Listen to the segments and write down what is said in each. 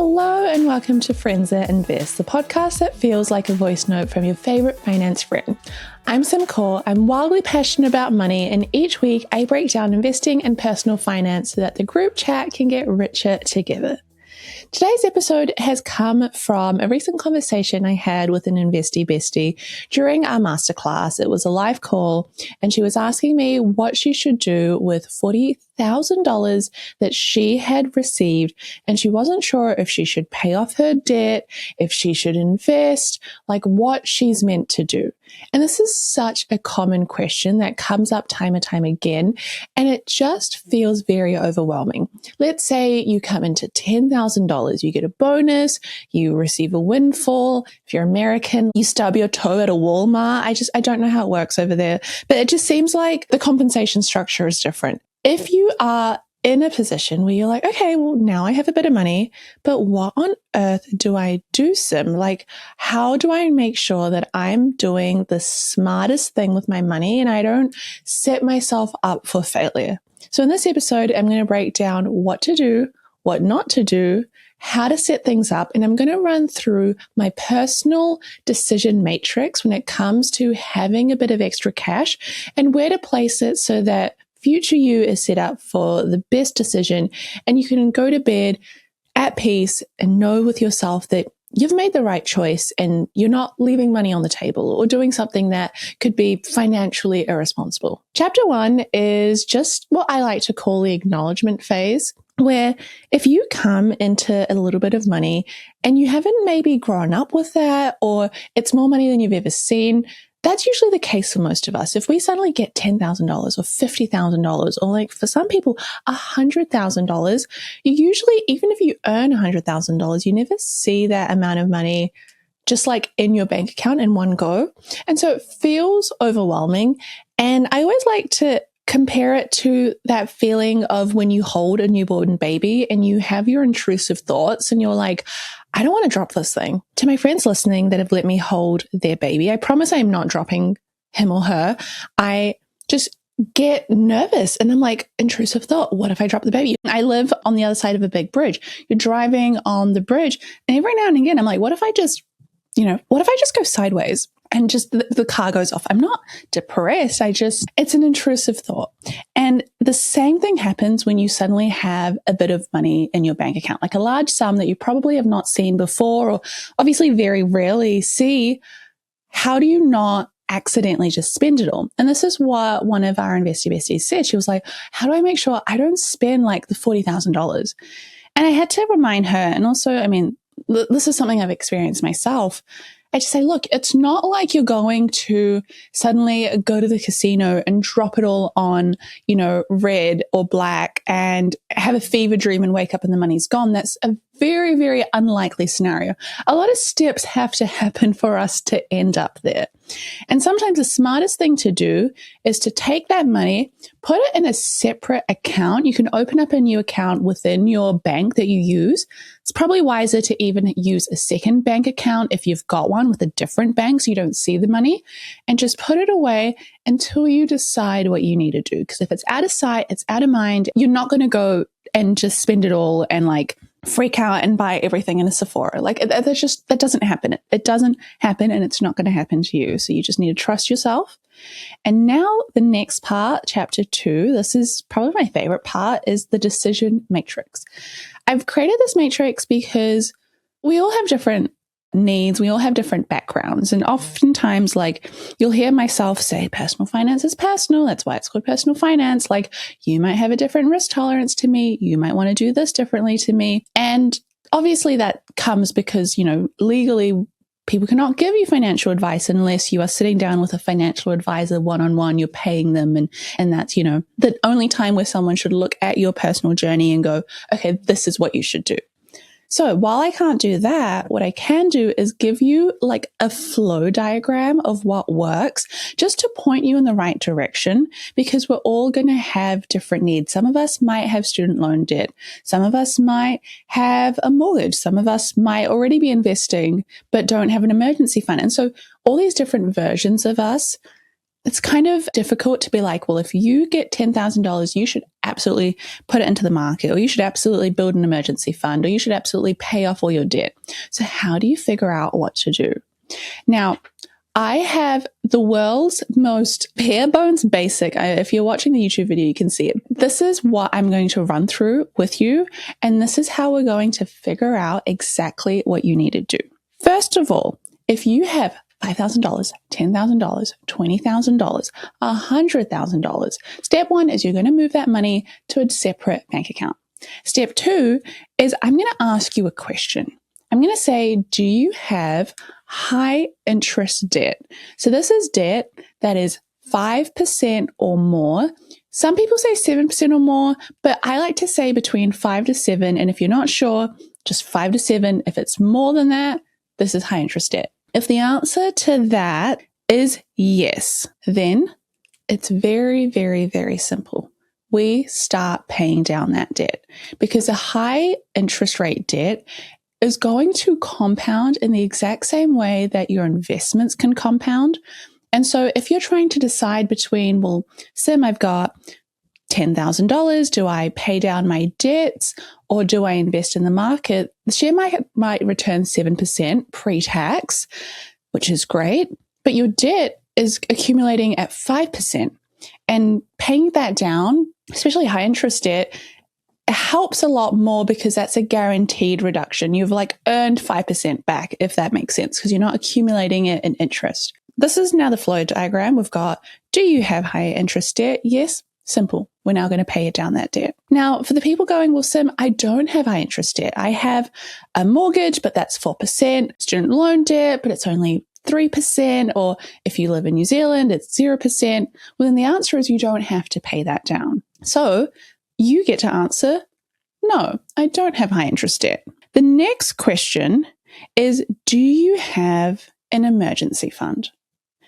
Hello and welcome to Friends That Invest, the podcast that feels like a voice note from your favorite finance friend. I'm Sim Kaur. I'm wildly passionate about money, and each week I break down investing and personal finance so that the group chat can get richer together. Today's episode has come from a recent conversation I had with an investy bestie during our masterclass. It was a live call, and she was asking me what she should do with $40,000 that she had received, and she wasn't sure if she should pay off her debt, if she should invest, like what she's meant to do. And this is such a common question that comes up time and time again, and it just feels very overwhelming. Let's say you come into $10,000, you get a bonus, you receive a windfall. If you're American, you stub your toe at a Walmart. I don't know how it works over there, but it just seems like the compensation structure is different. If you are in a position where you're like, okay, well, now I have a bit of money, but what on earth do I do, Sim? Like, how do I make sure that I'm doing the smartest thing with my money and I don't set myself up for failure? So in this episode, I'm going to break down what to do, what not to do, how to set things up, and I'm going to run through my personal decision matrix when it comes to having a bit of extra cash and where to place it so that future you is set up for the best decision, and you can go to bed at peace and know with yourself that you've made the right choice and you're not leaving money on the table or doing something that could be financially irresponsible. Chapter 1 is just what I like to call the acknowledgement phase, where if you come into a little bit of money and you haven't maybe grown up with that, or it's more money than you've ever seen, that's usually the case for most of us. If we suddenly get $10,000 or $50,000, or like for some people, $100,000, you usually, even if you earn $100,000, you never see that amount of money just like in your bank account in one go. And so it feels overwhelming. And I always like to compare it to that feeling of when you hold a newborn baby and you have your intrusive thoughts and you're like, I don't want to drop this thing. To my friends listening that have let me hold their baby, I promise I'm not dropping him or her. I just get nervous and I'm like, intrusive thought, what if I drop the baby? I live on the other side of a big bridge. You're driving on the bridge, and every now and again, I'm like, what if I just go sideways? And just the car goes off. I'm not depressed. It's an intrusive thought. And the same thing happens when you suddenly have a bit of money in your bank account, like a large sum that you probably have not seen before, or obviously very rarely see. How do you not accidentally just spend it all? And this is what one of our investor besties said. She was like, how do I make sure I don't spend like the $40,000? And I had to remind her. And also, I mean, this is something I've experienced myself. I just say, look, it's not like you're going to suddenly go to the casino and drop it all on, red or black and have a fever dream and wake up and the money's gone. That's a very, very unlikely scenario. A lot of steps have to happen for us to end up there. And sometimes the smartest thing to do is to take that money, put it in a separate account. You can open up a new account within your bank that you use. It's probably wiser to even use a second bank account if you've got one with a different bank so you don't see the money, and just put it away until you decide what you need to do. Because if it's out of sight, it's out of mind, you're not going to go and just spend it all and like freak out and buy everything in a Sephora. Like that doesn't happen. It doesn't happen, and it's not going to happen to you. So you just need to trust yourself. And now the next part, chapter 2, this is probably my favorite part, is the decision matrix. I've created this matrix because we all have different needs. We all have different backgrounds. And oftentimes, like, you'll hear myself say, personal finance is personal. That's why it's called personal finance. Like, you might have a different risk tolerance to me. You might want to do this differently to me. And obviously that comes because, legally, people cannot give you financial advice unless you are sitting down with a financial advisor one-on-one, you're paying them. And that's, the only time where someone should look at your personal journey and go, okay, this is what you should do. So while I can't do that, what I can do is give you like a flow diagram of what works, just to point you in the right direction, because we're all going to have different needs. Some of us might have student loan debt. Some of us might have a mortgage. Some of us might already be investing, but don't have an emergency fund. And so all these different versions of us it's kind of difficult to be like, well, if you get $10,000, you should absolutely put it into the market, or you should absolutely build an emergency fund, or you should absolutely pay off all your debt. So how do you figure out what to do? Now, I have the world's most bare bones basic. If you're watching the YouTube video, you can see it. This is what I'm going to run through with you. And this is how we're going to figure out exactly what you need to do. First of all, if you have $5,000, $10,000, $20,000, $100,000. Step one is you're going to move that money to a separate bank account. Step two is I'm going to ask you a question. I'm going to say, do you have high interest debt? So this is debt that is 5% or more. Some people say 7% or more, but I like to say between 5 to 7. And if you're not sure, just 5 to 7. If it's more than that, this is high interest debt. If the answer to that is yes, then it's very, very, very simple. We start paying down that debt, because a high interest rate debt is going to compound in the exact same way that your investments can compound. And so if you're trying to decide between, well, Sim, I've got $10,000, do I pay down my debts or do I invest in the market? The share market might return 7% pre-tax, which is great, but your debt is accumulating at 5%. And paying that down, especially high interest debt, helps a lot more because that's a guaranteed reduction. You've earned 5% back, if that makes sense, because you're not accumulating it in interest. This is now the flow diagram. We've got, do you have high interest debt? Yes. Simple. We're now going to pay it down that debt. Now, for the people going, well, Sim, I don't have high interest debt. I have a mortgage, but that's 4%. Student loan debt, but it's only 3%. Or if you live in New Zealand, it's 0%. Well, then the answer is you don't have to pay that down. So you get to answer, no, I don't have high interest debt. The next question is, do you have an emergency fund?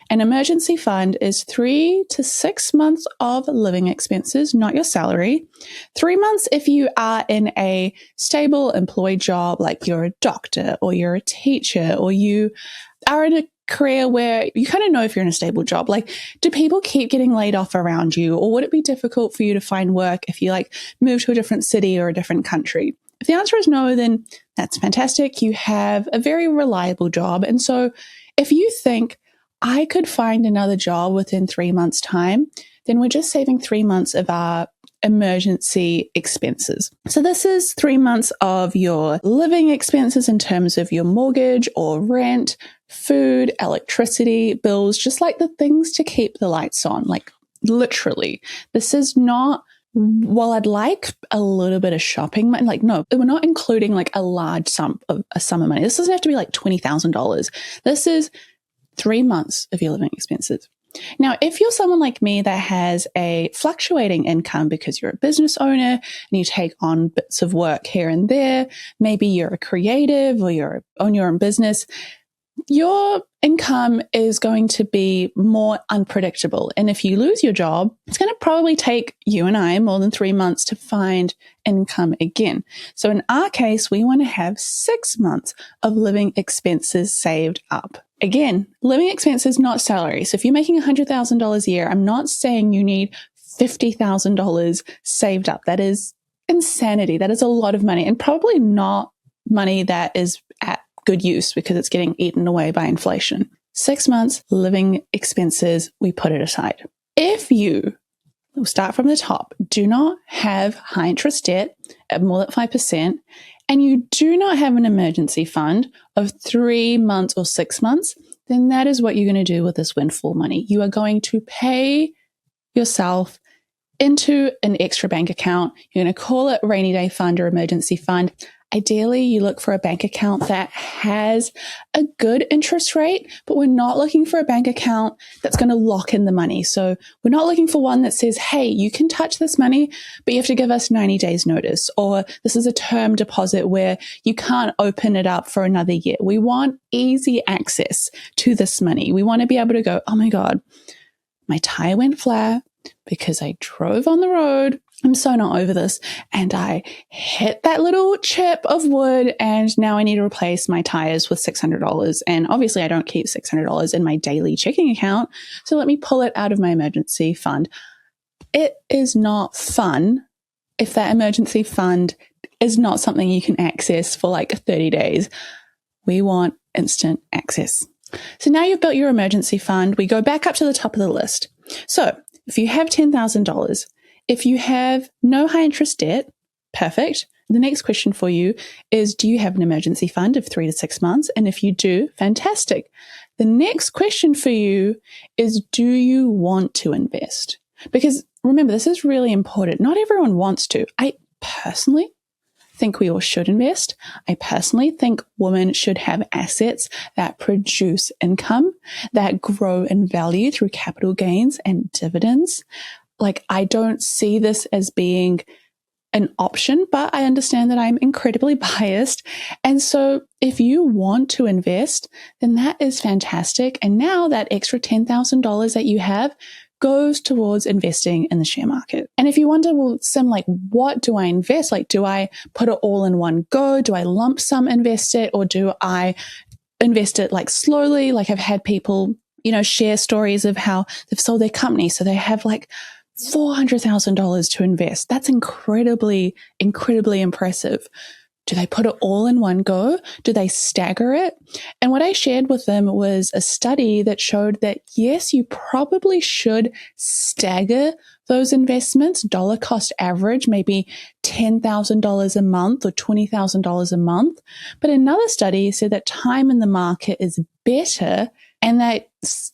An emergency fund is 3 to 6 months of living expenses, not your salary. 3 months if you are in a stable employed job, like you're a doctor or you're a teacher or you are in a career where you kind of know if you're in a stable job. Do people keep getting laid off around you, or would it be difficult for you to find work if you move to a different city or a different country? If the answer is no, then that's fantastic. You have a very reliable job. And so if you think, I could find another job within 3 months' time, then we're just saving 3 months of our emergency expenses. So this is 3 months of your living expenses in terms of your mortgage or rent, food, electricity, bills, just the things to keep the lights on, literally. This is not, well, I'd like a little bit of shopping money. No, we're not including a large sum of money. This doesn't have to be $20,000. This is 3 months of your living expenses. Now, if you're someone like me that has a fluctuating income because you're a business owner and you take on bits of work here and there, maybe you're a creative or you own your own business, your income is going to be more unpredictable. And if you lose your job, it's going to probably take you and I more than 3 months to find income again. So in our case, we want to have 6 months of living expenses saved up. Again, living expenses, not salary. So if you're making $100,000 a year, I'm not saying you need $50,000 saved up. That is insanity. That is a lot of money, and probably not money that is at good use because it's getting eaten away by inflation. 6 months living expenses, we put it aside. If you, we'll start from the top, do not have high interest debt at more than 5%, and you do not have an emergency fund of 3 months or 6 months, then that is what you're going to do with this windfall money. You are going to pay yourself into an extra bank account. You're going to call it rainy day fund or emergency fund. Ideally, you look for a bank account that has a good interest rate, but we're not looking for a bank account that's going to lock in the money. So we're not looking for one that says, hey, you can touch this money, but you have to give us 90 days notice. Or this is a term deposit where you can't open it up for another year. We want easy access to this money. We want to be able to go, oh my God, my tire went flat because I drove on the road I'm so not over this. And I hit that little chip of wood and now I need to replace my tires with $600. And obviously I don't keep $600 in my daily checking account. So let me pull it out of my emergency fund. It is not fun if that emergency fund is not something you can access for like 30 days. We want instant access. So now you've built your emergency fund. We go back up to the top of the list. So if you have $10,000, if you have no high interest debt, perfect. The next question for you is, do you have an emergency fund of 3 to 6 months? And if you do, fantastic. The next question for you is, do you want to invest? Because remember, this is really important. Not everyone wants to. I personally think we all should invest. I personally think women should have assets that produce income, that grow in value through capital gains and dividends. Like, I don't see this as being an option, but I understand that I'm incredibly biased. And so if you want to invest, then that is fantastic. And now that extra $10,000 that you have goes towards investing in the share market. And if you wonder, well, Sim, like, what do I invest? Like, do I put it all in one go? Do I lump sum invest it? Or do I invest it like slowly? Like, I've had people, share stories of how they've sold their company. So they have like $400,000 to invest. That's incredibly, incredibly impressive. Do they put it all in one go? Do they stagger it? And what I shared with them was a study that showed that, yes, you probably should stagger those investments, dollar cost average, maybe $10,000 a month or $20,000 a month. But another study said that time in the market is better, and that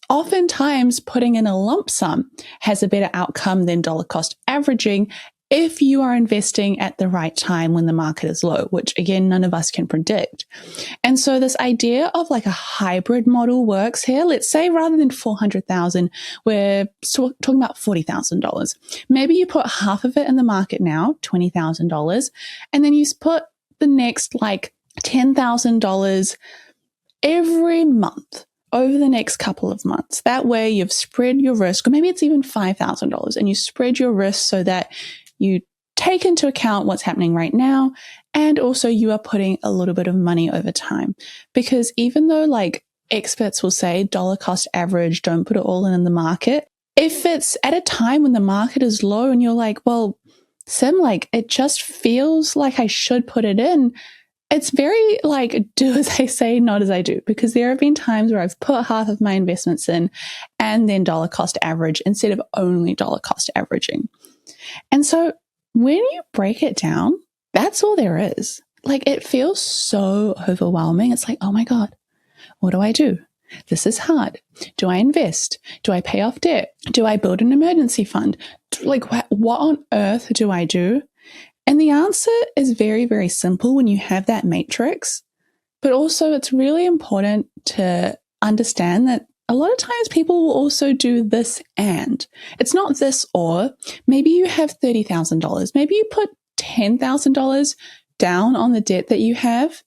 oftentimes putting in a lump sum has a better outcome than dollar cost averaging if you are investing at the right time when the market is low, which again, none of us can predict. And so this idea of like a hybrid model works here. Let's say rather than $400,000, we're talking about $40,000. Maybe you put half of it in the market now, $20,000, and then you put the next like $10,000 every month over the next couple of months. That way you've spread your risk, or maybe it's even $5,000, and you spread your risk so that you take into account what's happening right now, and also you are putting a little bit of money over time. Because even though like experts will say dollar cost average, don't put it all in the market, if it's at a time when the market is low and you're like, well, Sim, like it just feels like I should put it in, it's very like do as I say, not as I do, because there have been times where I've put half of my investments in and then dollar cost average instead of only dollar cost averaging. And so when you break it down, that's all there is. Like, it feels so overwhelming. It's like, oh my God, what do I do? This is hard. Do I invest? Do I pay off debt? Do I build an emergency fund? Like, what on earth do I do? And the answer is very, very simple when you have that matrix. But also it's really important to understand that a lot of times people will also do this and. It's not this or. Maybe you have $30,000. Maybe you put $10,000 down on the debt that you have,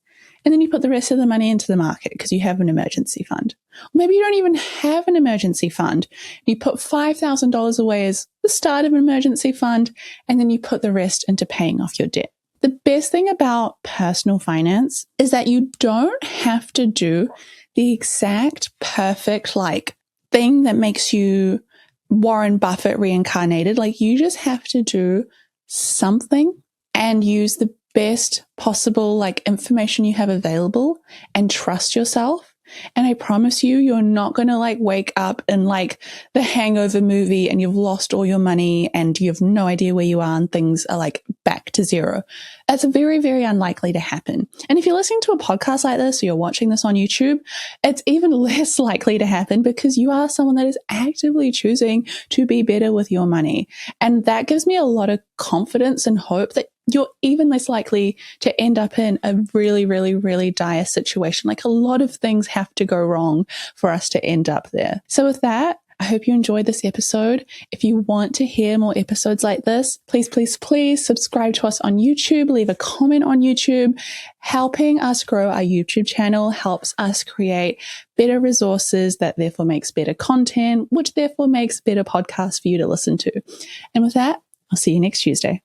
and then you put the rest of the money into the market because you have an emergency fund. Or maybe you don't even have an emergency fund. You put $5,000 away as the start of an emergency fund, and then you put the rest into paying off your debt. The best thing about personal finance is that you don't have to do the exact perfect like thing that makes you Warren Buffett reincarnated. Like, you just have to do something and use the best possible like information you have available and trust yourself. And I promise you, you're not going to like wake up in like the Hangover movie and you've lost all your money and you have no idea where you are and things are like back to zero. That's very, very unlikely to happen. And if you're listening to a podcast like this or you're watching this on YouTube, it's even less likely to happen because you are someone that is actively choosing to be better with your money. And that gives me a lot of confidence and hope that you're even less likely to end up in a really, really, really dire situation. Like, a lot of things have to go wrong for us to end up there. So with that, I hope you enjoyed this episode. If you want to hear more episodes like this, please, please, please subscribe to us on YouTube, leave a comment on YouTube. Helping us grow our YouTube channel helps us create better resources that therefore makes better content, which therefore makes better podcasts for you to listen to. And with that, I'll see you next Tuesday.